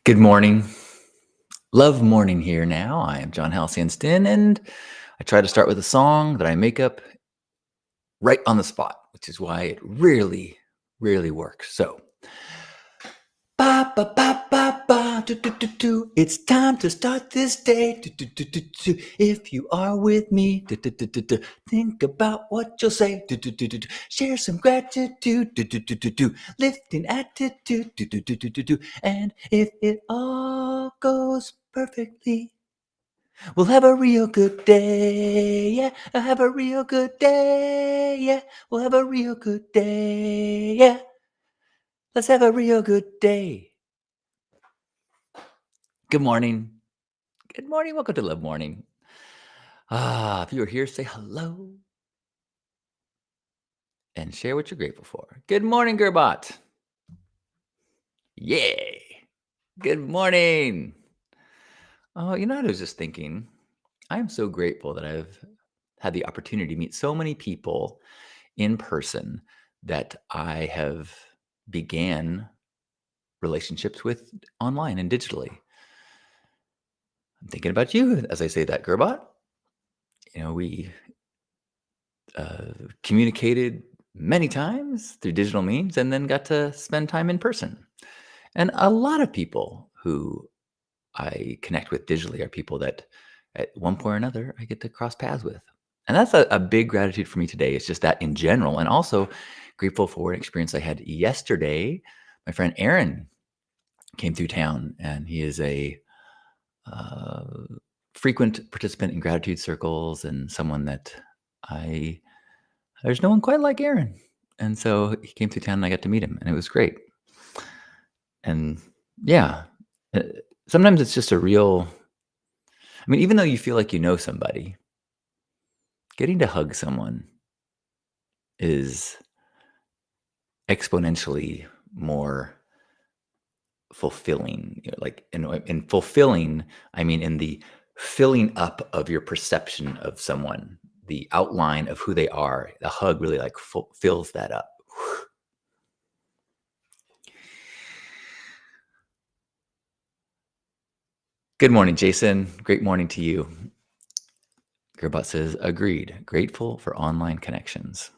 Good morning. Love morning here now. I am John Halcyon and I try to start with a song that I make up right on the spot, which is why it rarely works. So, ba ba ba ba ba do do do do. It's time to start this day. Do, do, do, do, do. If you are with me, do, do, do, do, do. Think about what you'll say. Do, do, do, do, do. Share some gratitude. Do, do, do, do, do. Lifting attitude. Do, do, do, do, do, do. And if it all goes perfectly, we'll have a real good day. Yeah, I'll have a real good day. Yeah, we'll have a real good day. Yeah, let's have a real good day. Good morning. Good morning. Welcome to Love Morning. If you are here, say hello and share what you're grateful for. Good morning, Gerbot. Yay. Good morning. Oh, you know what I was just thinking? I am so grateful that I've had the opportunity to meet so many people in person that I have began relationships with online and digitally. I'm thinking about you as I say that, Gerbot. We uh, communicated many times through digital means and then got to spend time in person. And a lot of people who I connect with digitally are people that at one point or another I get to cross paths with. And that's a big gratitude for me today. It's just that in general. And also grateful for an experience I had yesterday. My friend Aaron came through town and he is a uh, frequent participant in gratitude circles and someone that I there's no one quite like Aaron. And so he came through town and I got to meet him and it was great. And yeah, uh, sometimes it's just a real, I mean, even though you feel like you know somebody, getting to hug someone is exponentially more fulfilling. Like in fulfilling, I mean in the filling up of your perception of someone, the outline of who they are. The hug really like fills that up. Good morning, Jason. Great morning to you. Gerbot says, agreed. Grateful for online connections.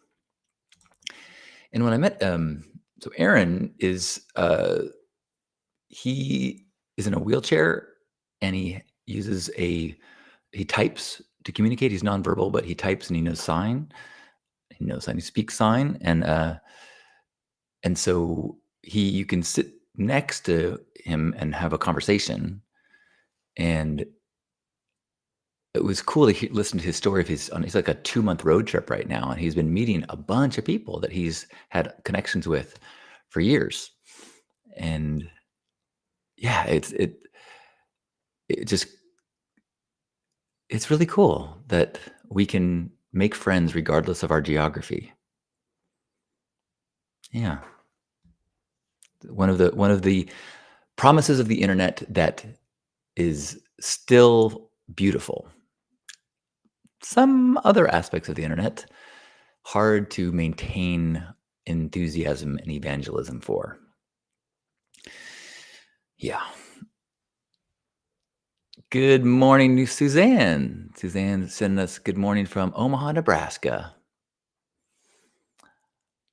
And when I met, so Aaron he is in a wheelchair and he types to communicate. He's nonverbal, but he types and he knows sign. He knows sign. He speaks sign, and so you can sit next to him and have a conversation. And it was cool to listen to his story of he's like a 2-month road trip right now, and he's been meeting a bunch of people that he's had connections with for years. And yeah, it just it's really cool that we can make friends regardless of our geography. Yeah. One of the promises of the internet that is still beautiful. Some other aspects of the internet hard to maintain enthusiasm and evangelism for. Yeah. Good morning to Suzanne. Suzanne sending us good morning from Omaha, Nebraska.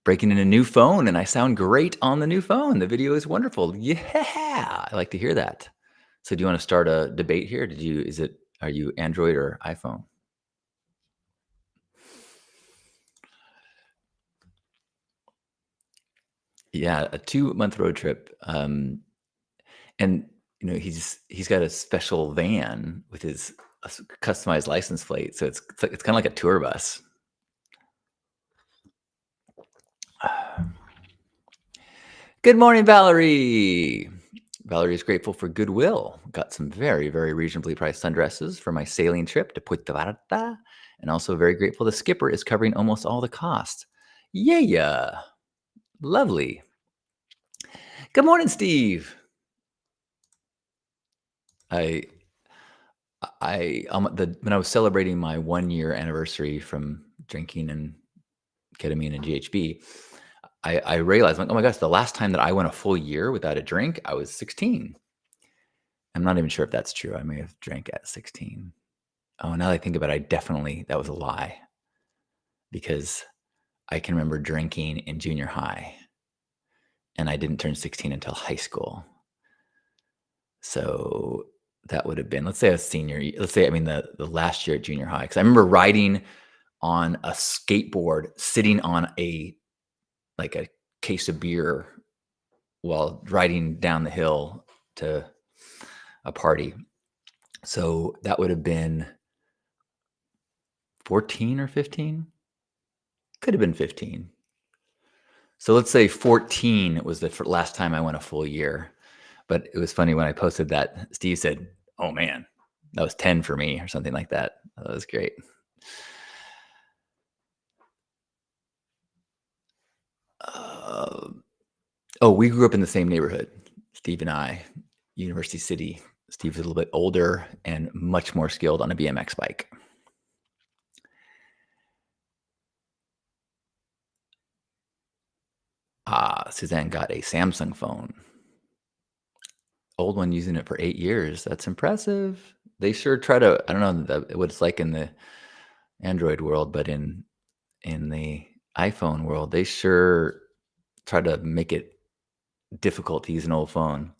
Breaking in a new phone, and I sound great on the new phone. The video is wonderful. Yeah, I like to hear that. So do you want to start a debate here? Are you Android or iPhone? Yeah, a 2-month road trip. And he's got a special van with his customized license plate. So it's kind of like a tour bus. Good morning, Valerie. Valerie is grateful for Goodwill. Got some very, very reasonably priced sundresses for my sailing trip to Puerto Vallarta. And also very grateful the skipper is covering almost all the cost. Yeah. Lovely. Good morning, Steve. I when I was celebrating my 1-year anniversary from drinking and ketamine and GHB, I realized, like, oh my gosh, the last time that I went a full year without a drink, I was 16. I'm not even sure if that's true. I may have drank at 16. Oh, now that I think about it, I definitely that was a lie because I can remember drinking in junior high, and I didn't turn 16 until high school. So that would have been, let's say, a senior. Let's say, I mean, the last year at junior high, because I remember riding on a skateboard, sitting on a case of beer while riding down the hill to a party. So that would have been 14 or 15. Could have been 15. So let's say 14 was the last time I went a full year. But it was funny when I posted that, Steve said, "Oh man, that was 10 for me," or something like that. That was great. Uh, oh, we grew up in the same neighborhood, Steve and I, University City. Steve's a little bit older and much more skilled on a BMX bike. Suzanne got a Samsung phone. Old one, using it for 8 years. That's impressive. They sure try to, I don't know what it's like in the Android world, but in the iPhone world, they sure try to make it difficult to use an old phone.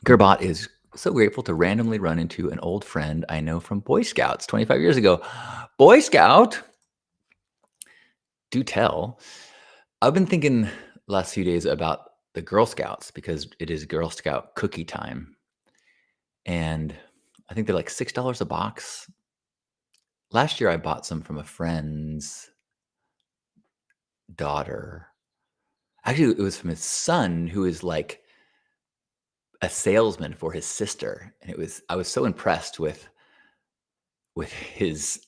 Gerbot is so grateful to randomly run into an old friend I know from Boy Scouts 25 years ago. Boy Scout? Do tell. I've been thinking the last few days about the Girl Scouts because it is Girl Scout cookie time. And I think they're like $6 a box. Last year, I bought some from a friend's daughter. Actually, it was from his son, who is like a salesman for his sister. And I was so impressed with his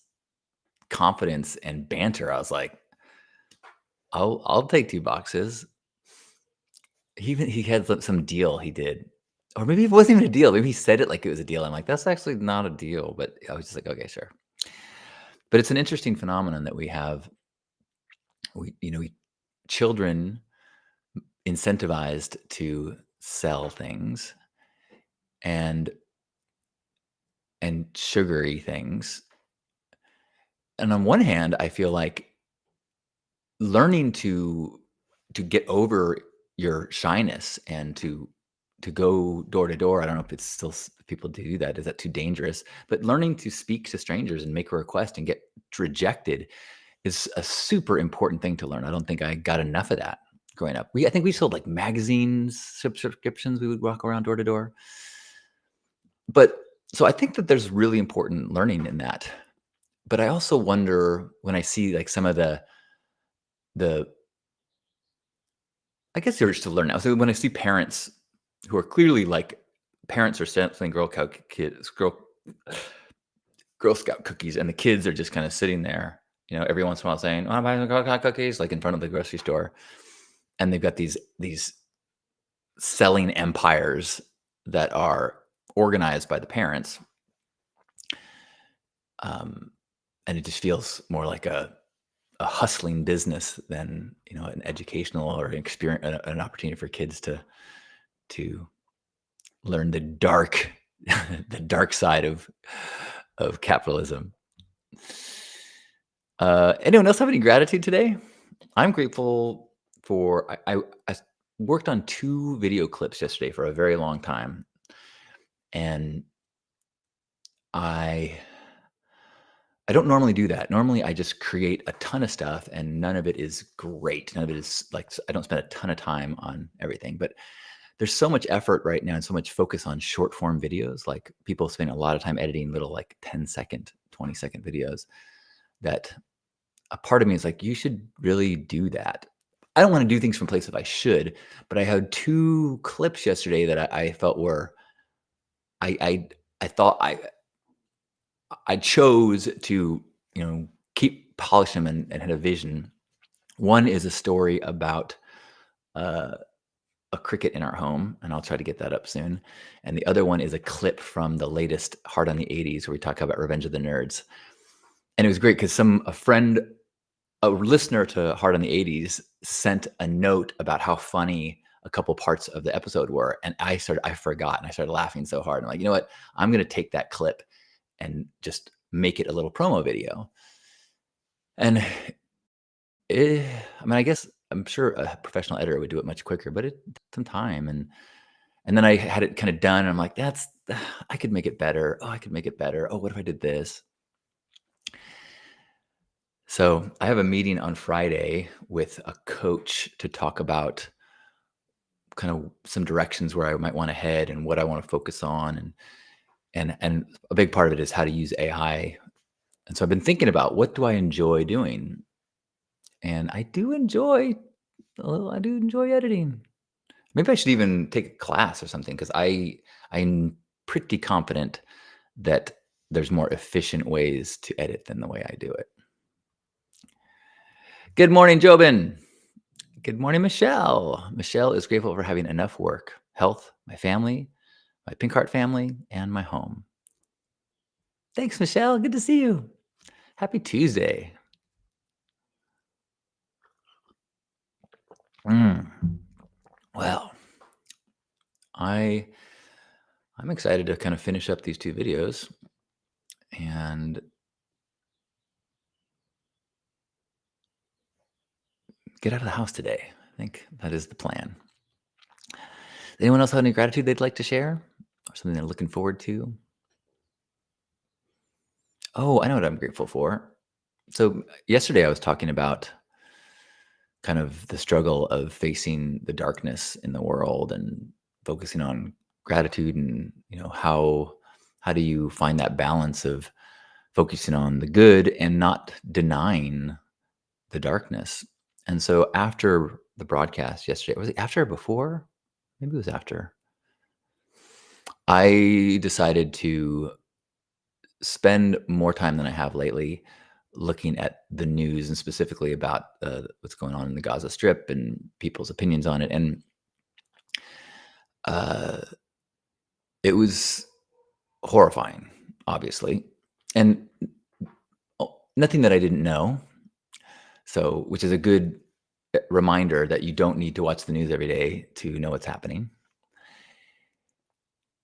confidence and banter. I was like, I'll take 2 boxes. He had some deal he did, or maybe it wasn't even a deal. Maybe he said it like it was a deal. I'm like, "That's actually not a deal," but I was just like, "Okay, sure." But it's an interesting phenomenon that we have. We children incentivized to sell things and sugary things. And on one hand, I feel like learning to get over your shyness and to go door to door. I don't know if it's still people do that. Is that too dangerous? But learning to speak to strangers and make a request and get rejected is a super important thing to learn. I don't think I got enough of that growing up. I think we sold like magazines, subscriptions. We would walk around door to door. But so I think that there's really important learning in that. But I also wonder when I see like some of the I guess they're just to learn now. So when I see parents who are clearly like parents are sampling Girl Scout cookies, and the kids are just kind of sitting there, every once in a while saying, "Oh, I'm buying some Girl Scout cookies," like in front of the grocery store, and they've got these selling empires that are organized by the parents, um, and it just feels more like a hustling business than an educational or an experience, an opportunity for kids to learn the dark the dark side of capitalism. Anyone else have any gratitude today? I'm grateful for I worked on 2 video clips yesterday for a very long time, and I I don't normally do that. Normally, I just create a ton of stuff, and none of it is great. None of it is like I don't spend a ton of time on everything, but there's so much effort right now and so much focus on short form videos. Like people spend a lot of time editing little like 10-second, 20-second videos that a part of me is like, you should really do that. I don't want to do things from places I should, but I had 2 clips yesterday that I felt were I I I thought I chose to, keep polish them and had a vision. One is a story about uh, a cricket in our home, and I'll try to get that up soon. And the other one is a clip from the latest Hard on the 80s where we talk about Revenge of the Nerds. And it was great because a listener to Hard on the 80s sent a note about how funny a couple parts of the episode were. And I forgot and I started laughing so hard. I'm like, you know what? I'm going to take that clip and just make it a little promo video. And I mean, I guess I'm sure a professional editor would do it much quicker, but it took some time. And then I had it kind of done. And I'm like, I could make it better. Oh, I could make it better. Oh, what if I did this? So I have a meeting on Friday with a coach to talk about kind of some directions where I might want to head and what I want to focus on. And a big part of it is how to use AI. And so I've been thinking about what do I enjoy doing? And I do enjoy editing. Maybe I should even take a class or something because I'm pretty confident that there's more efficient ways to edit than the way I do it. Good morning, Jobin. Good morning, Michelle. Michelle is grateful for having enough work, health, my family, my Pink Heart family, and my home. Thanks, Michelle. Good to see you. Happy Tuesday. Well, I'm excited to kind of finish up these 2 videos and get out of the house today. I think that is the plan. Anyone else have any gratitude they'd like to share or something they're looking forward to? Oh, I know what I'm grateful for. So yesterday I was talking about kind of the struggle of facing the darkness in the world and focusing on gratitude and, how do you find that balance of focusing on the good and not denying the darkness. And so after the broadcast yesterday, was it after or before? Maybe it was after. I decided to spend more time than I have lately looking at the news and specifically about what's going on in the Gaza Strip and people's opinions on it. And uh, it was horrifying, obviously, and nothing that I didn't know. So, which is a good reminder that you don't need to watch the news every day to know what's happening.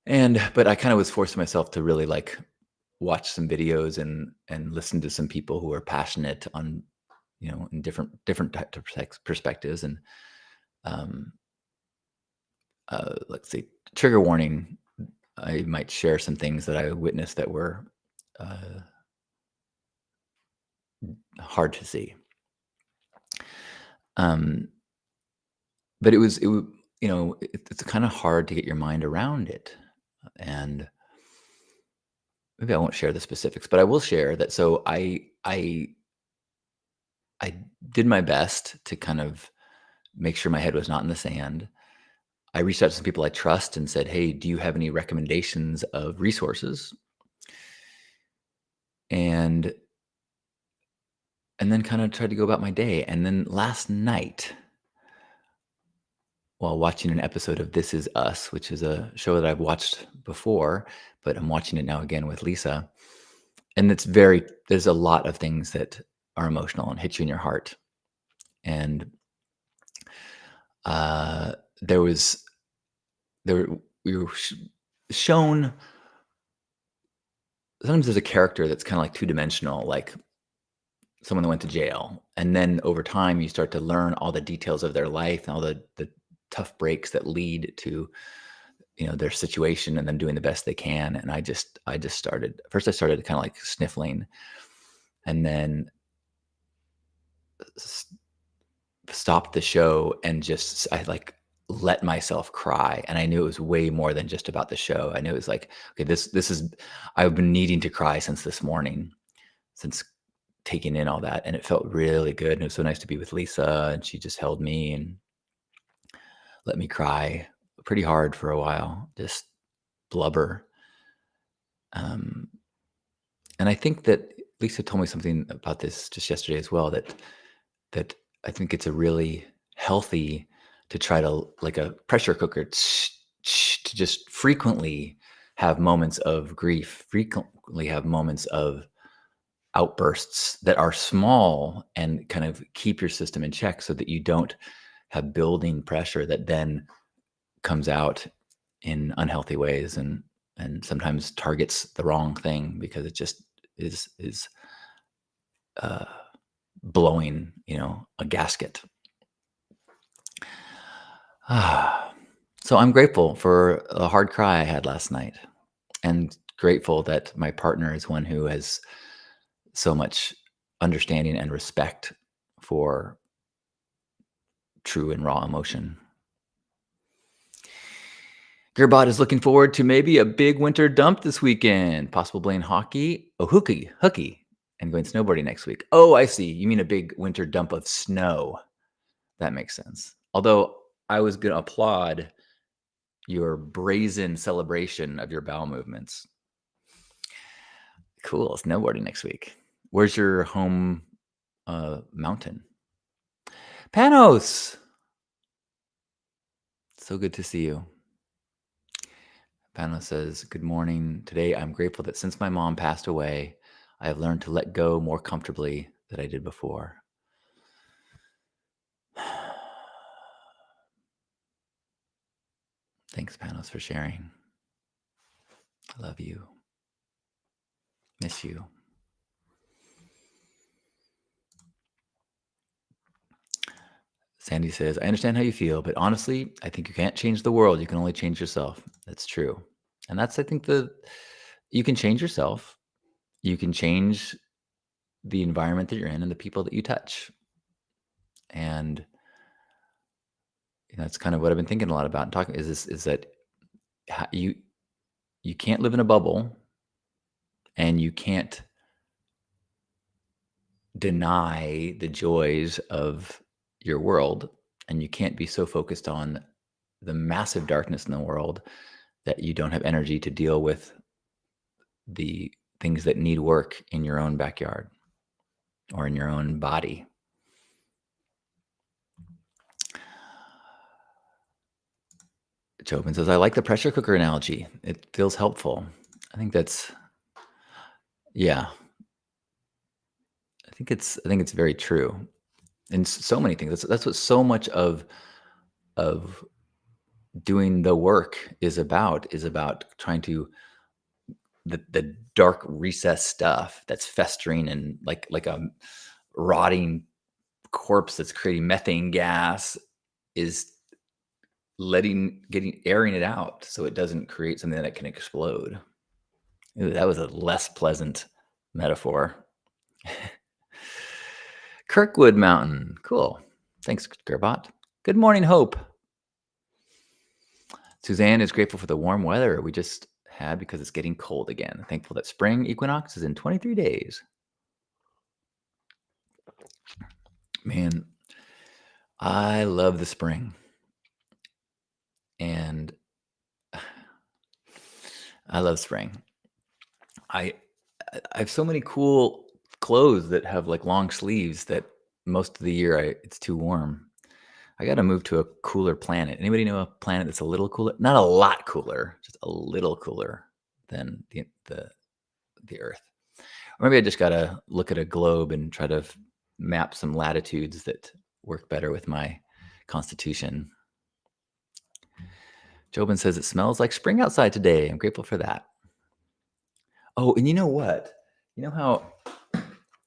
But I kind of was forcing myself to really like watch some videos and listen to some people who are passionate on, in different types of perspectives. And um, let's see, trigger warning. I might share some things that I witnessed that were uh, hard to see. Um, but it's kind of hard to get your mind around it. And maybe I won't share the specifics, but I will share that. So I did my best to kind of make sure my head was not in the sand. I reached out to some people I trust and said, "Hey, do you have any recommendations of resources?" And then kind of tried to go about my day. And then last night, while watching an episode of This Is Us, which is a show that I've watched before, but I'm watching it now again with Lisa. And there's a lot of things that are emotional and hit you in your heart. And uh, there was, we were shown, sometimes there's a character that's kind of like 2-dimensional, like someone that went to jail. And then over time, you start to learn all the details of their life and all the tough breaks that lead to, their situation and them doing the best they can. And I just started, first I started kind of like sniffling and then stopped the show and I like let myself cry. And I knew it was way more than just about the show. I knew it was like, okay, this is, I've been needing to cry since this morning, since taking in all that. And it felt really good. And it was so nice to be with Lisa, and she just held me and let me cry pretty hard for a while, just blubber. And I think that Lisa told me something about this just yesterday as well, that I think it's a really healthy to try to, like a pressure cooker, to just frequently have moments of grief, frequently have moments of outbursts that are small and kind of keep your system in check so that you don't have building pressure that then comes out in unhealthy ways and sometimes targets the wrong thing because it just is uh, blowing, a gasket. So I'm grateful for the hard cry I had last night, and grateful that my partner is one who has so much understanding and respect for true and raw emotion. Gearbot is looking forward to maybe a big winter dump this weekend, possible playing hockey, hooky, and going snowboarding next week. Oh, I see. You mean a big winter dump of snow. That makes sense. Although I was going to applaud your brazen celebration of your bowel movements. Cool. Snowboarding next week. Where's your home mountain? Panos. So good to see you. Panos says, good morning. Today, I'm grateful that since my mom passed away, I have learned to let go more comfortably than I did before. Thanks, Panos, for sharing. I love you. Miss you. Sandy says, I understand how you feel, but honestly, I think you can't change the world. You can only change yourself. That's true. And that's, I think, you can change yourself. You can change the environment that you're in and the people that you touch. And that's kind of what I've been thinking a lot about and talking is that you can't live in a bubble and you can't deny the joys of your world, and you can't be so focused on the massive darkness in the world that you don't have energy to deal with the things that need work in your own backyard or in your own body. Chopin says, I like the pressure cooker analogy. It feels helpful. I think that's, yeah. I think it's very true. In so many things. That's what so much of doing the work is about trying to the dark recess stuff that's festering and like a rotting corpse that's creating methane gas is airing it out so it doesn't create something that can explode. Ooh, that was a less pleasant metaphor. Kirkwood Mountain. Cool. Thanks, Gerbot. Good morning, Hope. Suzanne is grateful for the warm weather we just had because it's getting cold again. Thankful that spring equinox is in 23 days. Man, I love the spring. And I love spring. I have so many cool clothes that have like long sleeves that most of the year it's too warm. I got to move to a cooler planet. Anybody know a planet that's a little cooler? Not a lot cooler, just a little cooler than the Earth. Or maybe I just got to look at a globe and try to map some latitudes that work better with my constitution. Jobin says it smells like spring outside today. I'm grateful for that. Oh, and you know what? You know how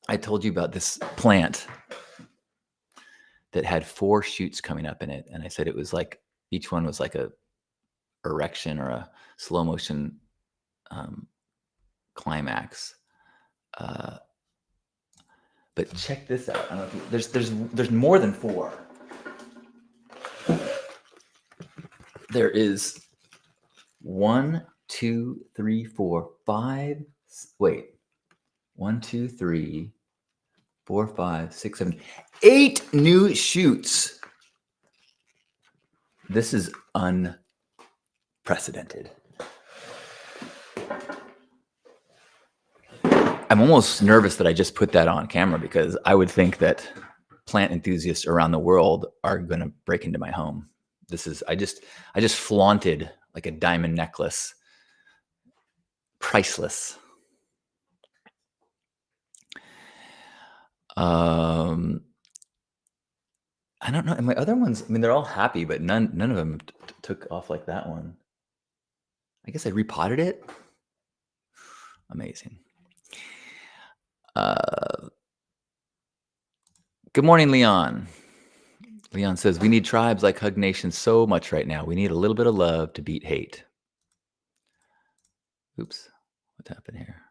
I told you about this plant that had 4 shoots coming up in it, and I said it was like each one was like a erection or a slow motion climax. But check this out. I don't know if there's more than 4. There is 1, 2, 3, 4, 5. Wait, 1, 2, 3, 4, 5, 6, 7, 8 new shoots. This is unprecedented. I'm almost nervous that I just put that on camera because I would think that plant enthusiasts around the world are going to break into my home. I just flaunted like a diamond necklace. Priceless. I don't know. And my other ones, I mean, they're all happy, but none of them took off like that one. I guess I repotted it. Amazing. Good morning, Leon. Leon says, we need tribes like Hug Nation so much right now. We need a little bit of love to beat hate. Oops, what happened here?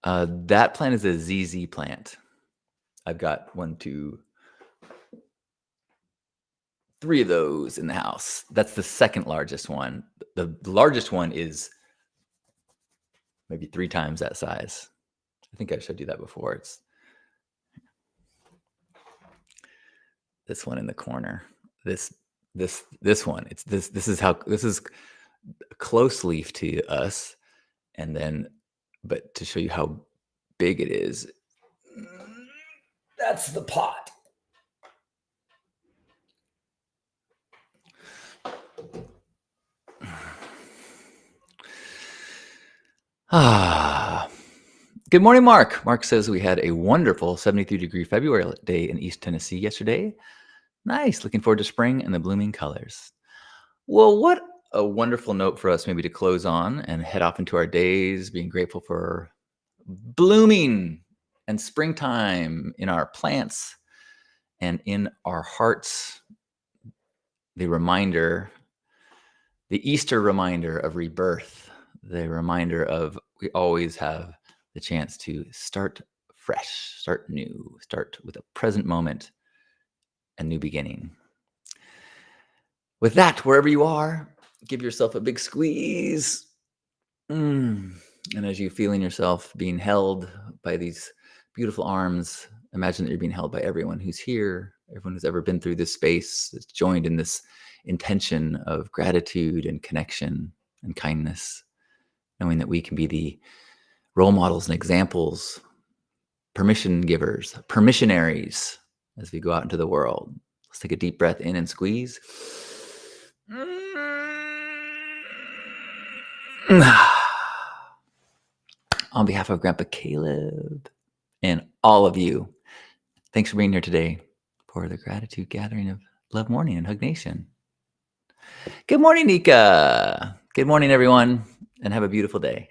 That plant is a ZZ plant. I've got 1, 2, 3 of those in the house. That's the second largest one. The largest one is maybe 3 times that size. I think I showed you that before. It's this one in the corner. This one. It's this is close leaf to us, and then, but to show you how big it is, that's the pot. Good morning, Mark. Mark says we had a wonderful 73-degree February day in East Tennessee yesterday. Nice. Looking forward to spring and the blooming colors. Well, what a wonderful note for us maybe to close on and head off into our days, being grateful for blooming and springtime in our plants and in our hearts. The reminder, the Easter reminder of rebirth, the reminder of we always have the chance to start fresh, start new, start with a present moment and new beginning. With that, wherever you are, give yourself a big squeeze. And as you feeling yourself being held by these beautiful arms, imagine that you're being held by everyone who's here, everyone who's ever been through this space, that's joined in this intention of gratitude and connection and kindness, knowing that we can be the role models and examples, permission givers, permissionaries as we go out into the world. Let's take a deep breath in and squeeze. On behalf of Grandpa Caleb and all of you, thanks for being here today for the gratitude gathering of Love Morning and Hug Nation. Good morning, Nika. Good morning, everyone, and have a beautiful day.